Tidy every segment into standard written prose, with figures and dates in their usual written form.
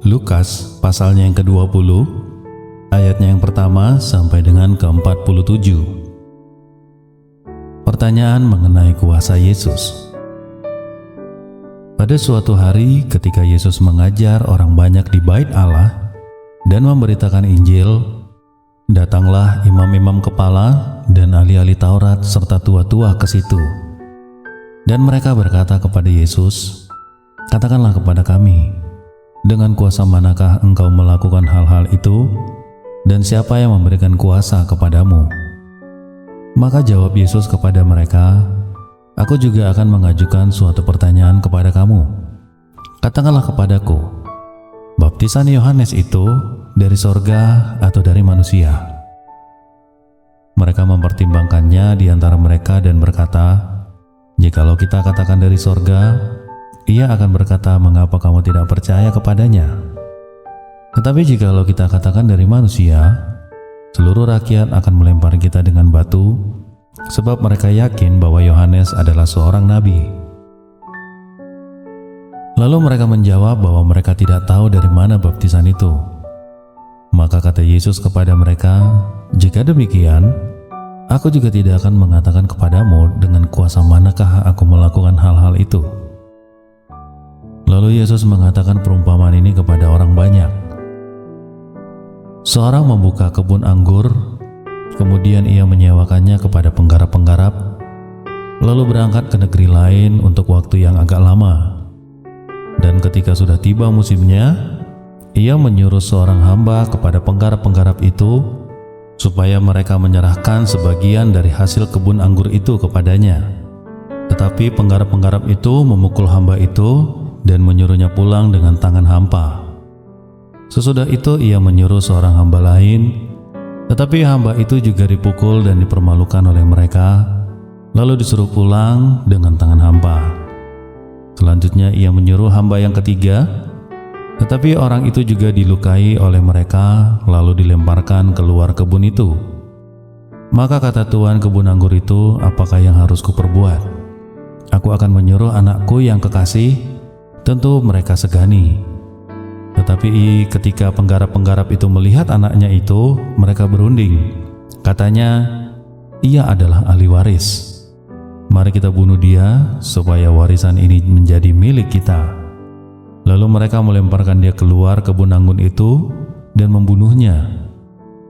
Lukas pasalnya yang ke-20, ayatnya yang pertama sampai dengan ke-47. Pertanyaan mengenai kuasa Yesus. Pada suatu hari ketika Yesus mengajar orang banyak di Bait Allah dan memberitakan Injil, datanglah imam-imam kepala dan ahli-ahli Taurat serta tua-tua ke situ. Dan mereka berkata kepada Yesus, "Katakanlah kepada kami, dengan kuasa manakah engkau melakukan hal-hal itu, dan siapa yang memberikan kuasa kepadamu?" Maka jawab Yesus kepada mereka, "Aku juga akan mengajukan suatu pertanyaan kepada kamu. Katakanlah kepadaku, baptisan Yohanes itu dari sorga atau dari manusia?" Mereka mempertimbangkannya di antara mereka dan berkata, "Jikalau kita katakan dari sorga, ia akan berkata, 'Mengapa kamu tidak percaya kepadanya?' Tetapi jikalau kita katakan dari manusia, seluruh rakyat akan melempar kita dengan batu, sebab mereka yakin bahwa Yohanes adalah seorang nabi." Lalu mereka menjawab bahwa mereka tidak tahu dari mana baptisan itu. Maka kata Yesus kepada mereka, "Jika demikian, aku juga tidak akan mengatakan kepadamu dengan kuasa manakah aku melakukan hal-hal itu." Lalu Yesus mengatakan perumpamaan ini kepada orang banyak. Seorang membuka kebun anggur, kemudian ia menyewakannya kepada penggarap-penggarap, lalu berangkat ke negeri lain untuk waktu yang agak lama. Dan ketika sudah tiba musimnya, ia menyuruh seorang hamba kepada penggarap-penggarap itu supaya mereka menyerahkan sebagian dari hasil kebun anggur itu kepadanya. Tetapi penggarap-penggarap itu memukul hamba itu dan menyuruhnya pulang dengan tangan hampa. Sesudah itu ia menyuruh seorang hamba lain, tetapi hamba itu juga dipukul dan dipermalukan oleh mereka, lalu disuruh pulang dengan tangan hampa. Selanjutnya ia menyuruh hamba yang ketiga, tetapi orang itu juga dilukai oleh mereka, lalu dilemparkan keluar kebun itu. Maka kata tuan kebun anggur itu, "Apakah yang harus kuperbuat? Aku akan menyuruh anakku yang kekasih, tentu mereka segani." Tetapi ketika penggarap-penggarap itu melihat anaknya itu, mereka berunding. Katanya, "Ia adalah ahli waris. Mari kita bunuh dia, supaya warisan ini menjadi milik kita." Lalu mereka melemparkan dia keluar kebun anggur itu dan membunuhnya.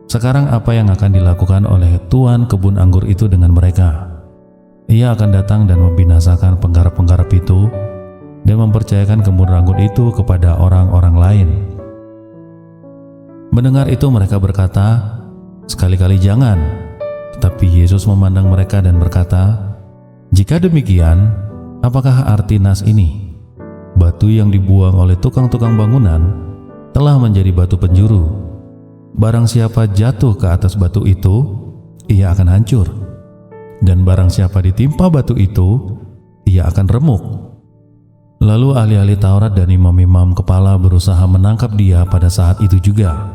Sekarang apa yang akan dilakukan oleh tuan kebun anggur itu dengan mereka? Ia akan datang dan membinasakan penggarap-penggarap itu dan mempercayakan kebun anggur itu kepada orang-orang lain. Mendengar itu mereka berkata, "Sekali-kali jangan." Tetapi Yesus memandang mereka dan berkata, "Jika demikian, apakah arti nas ini? Batu yang dibuang oleh tukang-tukang bangunan telah menjadi batu penjuru. Barang siapa jatuh ke atas batu itu, ia akan hancur. Dan barang siapa ditimpa batu itu, ia akan remuk." Lalu ahli-ahli Taurat dan imam-imam kepala berusaha menangkap dia pada saat itu juga,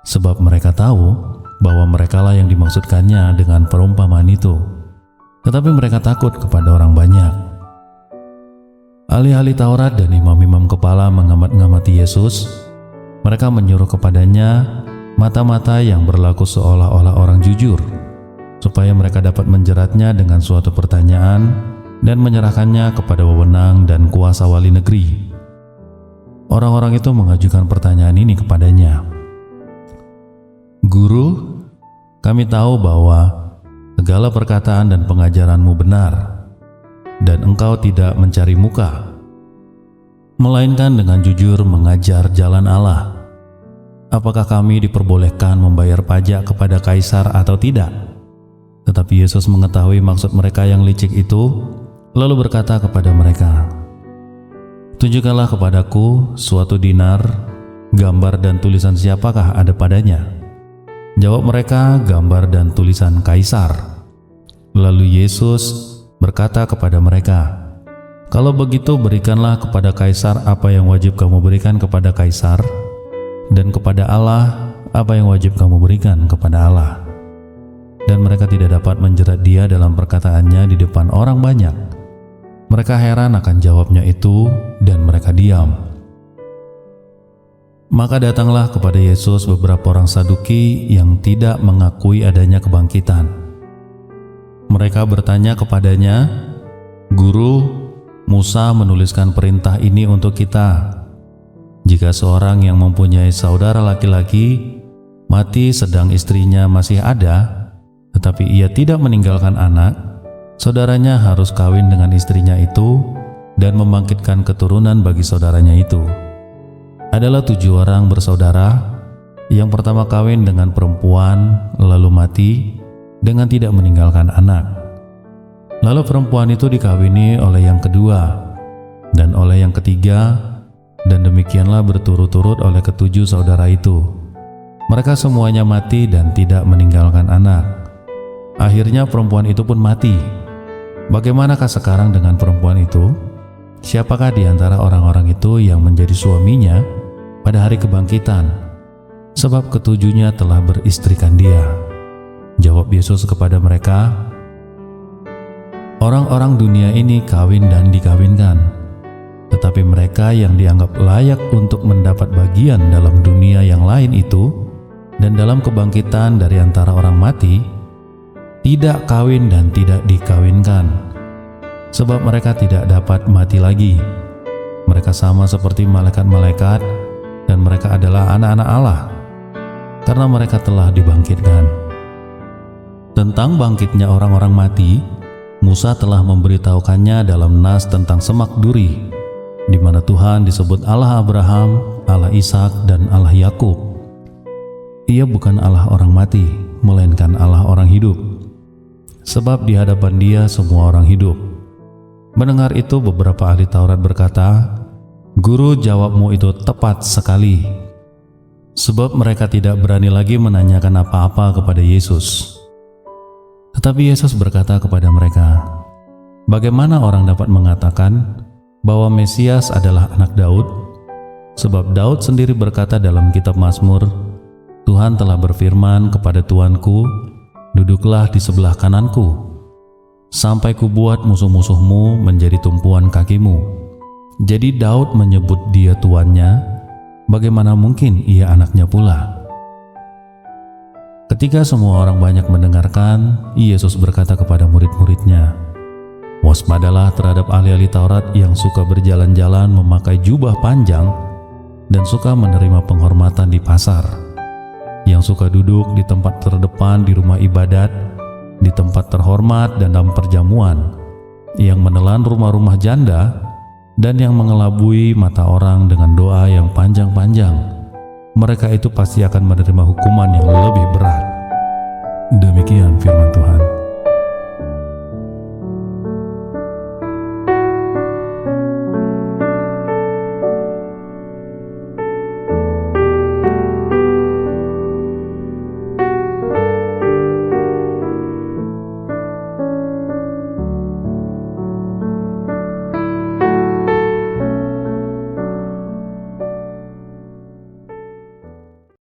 sebab mereka tahu bahwa merekalah yang dimaksudkannya dengan perumpamaan itu. Tetapi mereka takut kepada orang banyak. Ahli-ahli Taurat dan imam-imam kepala mengamat-ngamati Yesus. Mereka menyuruh kepadanya mata-mata yang berlaku seolah-olah orang jujur, supaya mereka dapat menjeratnya dengan suatu pertanyaan dan menyerahkannya kepada wewenang dan kuasa wali negeri. Orang-orang itu mengajukan pertanyaan ini kepadanya. "Guru, kami tahu bahwa segala perkataan dan pengajaranmu benar, dan engkau tidak mencari muka, melainkan dengan jujur mengajar jalan Allah. Apakah kami diperbolehkan membayar pajak kepada kaisar atau tidak?" Tetapi Yesus mengetahui maksud mereka yang licik itu, lalu berkata kepada mereka, "Tunjukkanlah kepadaku suatu dinar, gambar dan tulisan siapakah ada padanya?" Jawab mereka, "Gambar dan tulisan kaisar." Lalu Yesus berkata kepada mereka, "Kalau begitu berikanlah kepada kaisar apa yang wajib kamu berikan kepada kaisar, dan kepada Allah apa yang wajib kamu berikan kepada Allah." Dan mereka tidak dapat menjerat dia dalam perkataannya di depan orang banyak. Mereka heran akan jawabnya itu dan mereka diam. Maka datanglah kepada Yesus beberapa orang Saduki yang tidak mengakui adanya kebangkitan. Mereka bertanya kepadanya, "Guru, Musa menuliskan perintah ini untuk kita. Jika seorang yang mempunyai saudara laki-laki mati sedang istrinya masih ada, tetapi ia tidak meninggalkan anak, saudaranya harus kawin dengan istrinya itu dan membangkitkan keturunan bagi saudaranya itu. Adalah 7 orang bersaudara, yang pertama kawin dengan perempuan lalu mati dengan tidak meninggalkan anak. Lalu perempuan itu dikawini oleh yang kedua dan oleh yang ketiga, dan demikianlah berturut-turut oleh ke-7 saudara itu. Mereka semuanya mati dan tidak meninggalkan anak. Akhirnya perempuan itu pun mati. Bagaimanakah sekarang dengan perempuan itu? Siapakah di antara orang-orang itu yang menjadi suaminya pada hari kebangkitan? Sebab ke-7-nya telah beristrikan dia." Jawab Yesus kepada mereka, "Orang-orang dunia ini kawin dan dikawinkan, tetapi mereka yang dianggap layak untuk mendapat bagian dalam dunia yang lain itu dan dalam kebangkitan dari antara orang mati, tidak kawin dan tidak dikawinkan, sebab mereka tidak dapat mati lagi. Mereka sama seperti malaikat-malaikat dan mereka adalah anak-anak Allah, karena mereka telah dibangkitkan." Tentang bangkitnya orang-orang mati, Musa telah memberitahukannya dalam nas tentang semak duri, di mana Tuhan disebut Allah Abraham, Allah Ishak, dan Allah Yakub. Ia bukan Allah orang mati, melainkan Allah orang hidup, sebab di hadapan Dia semua orang hidup. Mendengar itu, beberapa ahli Taurat berkata, "Guru, jawabmu itu tepat sekali." Sebab mereka tidak berani lagi menanyakan apa-apa kepada Yesus. Tetapi Yesus berkata kepada mereka, "Bagaimana orang dapat mengatakan bahwa Mesias adalah anak Daud? Sebab Daud sendiri berkata dalam kitab Mazmur, 'Tuhan telah berfirman kepada Tuanku, duduklah di sebelah kananku, sampai kubuat musuh-musuhmu menjadi tumpuan kakimu.' Jadi Daud menyebut dia tuannya, bagaimana mungkin ia anaknya pula?" Ketika semua orang banyak mendengarkan, Yesus berkata kepada murid-muridnya, "Waspadalah terhadap ahli-ahli Taurat yang suka berjalan-jalan memakai jubah panjang dan suka menerima penghormatan di pasar, yang suka duduk di tempat terdepan di rumah ibadat, di tempat terhormat dan dalam perjamuan, yang menelan rumah-rumah janda, dan yang mengelabui mata orang dengan doa yang panjang-panjang. Mereka itu pasti akan menerima hukuman yang lebih berat." Demikian firman Tuhan.